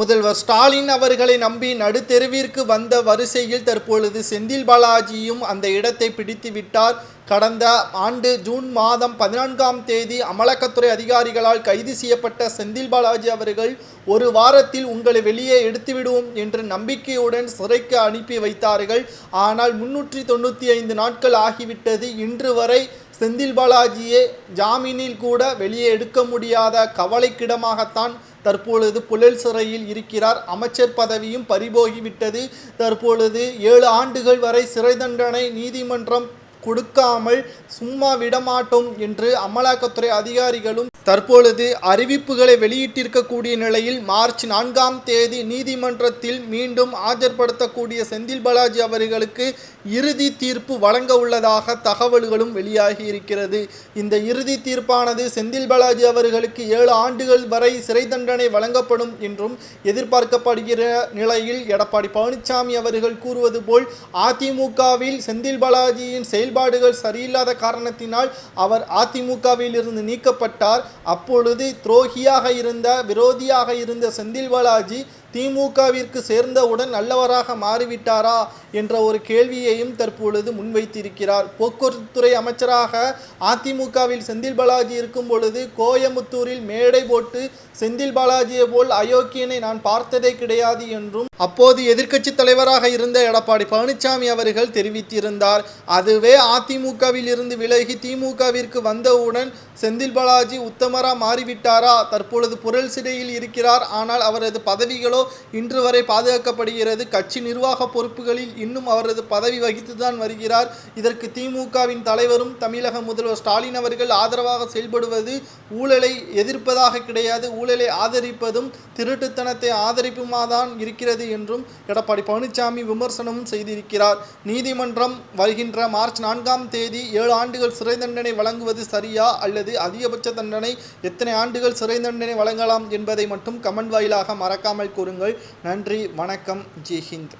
முதல்வர் ஸ்டாலின் அவர்களை நம்பி நடுத்தெருவிற்கு வந்த வரிசையில் தற்பொழுது செந்தில் பாலாஜியும் அந்த இடத்தை பிடித்து விட்டார். கடந்த ஆண்டு ஜூன் மாதம் 14ஆம் தேதி அமலாக்கத்துறை அதிகாரிகளால் கைது செய்யப்பட்ட செந்தில் பாலாஜி அவர்கள் ஒரு வாரத்தில் உங்களை வெளியே எடுத்துவிடுவோம் என்று நம்பிக்கையுடன் சிறைக்கு அனுப்பி வைத்தார்கள். ஆனால் 395 நாட்கள் ஆகிவிட்டது. இன்று வரை செந்தில் பாலாஜியை ஜாமீனில் கூட வெளியே எடுக்க முடியாத கவலைக்கிடமாகத்தான் தற்பொழுது புழல் சிறையில் இருக்கிறார். அமைச்சர் பதவியும் பறிபோகிவிட்டது. தற்பொழுது 7 ஆண்டுகள் வரை சிறை தண்டனை நீதிமன்றம் கொடுக்காமல் சும்மா விடமாட்டோம் என்று அமலாக்கத்துறை அதிகாரிகளும் தற்பொழுது அறிவிப்புகளை வெளியிட்டிருக்கக்கூடிய நிலையில் மார்ச் 4ஆம் தேதி நீதிமன்றத்தில் மீண்டும் ஆஜர்படுத்தக்கூடிய செந்தில் பாலாஜி அவர்களுக்கு இறுதி தீர்ப்பு வழங்க உள்ளதாக தகவல்களும் வெளியாகி இருக்கிறது. இந்த இறுதி தீர்ப்பானது செந்தில் பாலாஜி அவர்களுக்கு 7 ஆண்டுகள் வரை சிறை தண்டனை வழங்கப்படும் என்றும் எதிர்பார்க்கப்படுகிற நிலையில் எடப்பாடி பழனிசாமி அவர்கள் கூறுவது போல் அதிமுகவில் செந்தில் பாலாஜியின் செயல்பாடுகள் சரியில்லாத காரணத்தினால் அவர் அதிமுகவில் இருந்து நீக்கப்பட்டார். அப்பொழுது துரோகியாக இருந்த விரோதியாக இருந்த செந்தில் பாலாஜி திமுகவிற்கு சேர்ந்தவுடன் நல்லவராக மாறிவிட்டாரா என்ற ஒரு கேள்வியையும் தற்பொழுது முன்வைத்திருக்கிறார். போக்குவரத்துறை அமைச்சராக அதிமுகவில் செந்தில் பாலாஜி இருக்கும் பொழுது கோயமுத்தூரில் மேடை போட்டு செந்தில் பாலாஜியை போல் அயோக்கியனை நான் பார்த்ததே கிடையாது என்றும் அப்போது எதிர்க்கட்சி தலைவராக இருந்த எடப்பாடி பழனிசாமி அவர்கள் தெரிவித்திருந்தார். அதுவே அதிமுகவில் இருந்து விலகி திமுகவிற்கு வந்தவுடன் செந்தில் பாலாஜி உத்தமரா மாறிவிட்டாரா? தற்பொழுது புழல் சிறையில் இருக்கிறார். ஆனால் அவரது பதவிகளோ இன்று வரை பாதுகாக்கப்படுகிறது. கட்சி நிர்வாக பொறுப்புகளில் இன்னும் அவரது பதவி வகித்துதான் வருகிறார். இதற்கு திமுகவின் தலைவரும் தமிழக முதல்வர் ஸ்டாலின் அவர்கள் ஆதரவாக செயல்படுவது ஊழலை எதிர்ப்பதாக கிடையாது, ஊழலை ஆதரிப்பதும் திருட்டுத்தனத்தை ஆதரிப்புமாதான் இருக்கிறது என்றும் எடப்பாடி பழனிசாமி விமர்சனமும் செய்திருக்கிறார். நீதிமன்றம் வருகின்ற மார்ச் 4ஆம் தேதி 7 ஆண்டுகள் சிறை தண்டனை வழங்குவது சரியா அல்லது அதிகபட்ச தண்டனை எத்தனை ஆண்டுகள் சிறை தண்டனை வழங்கலாம் என்பதை மட்டும் கமெண்ட் வாயிலாக மறக்காமல் கூறுங்கள். நன்றி, வணக்கம், ஜெய் ஹிந்த்.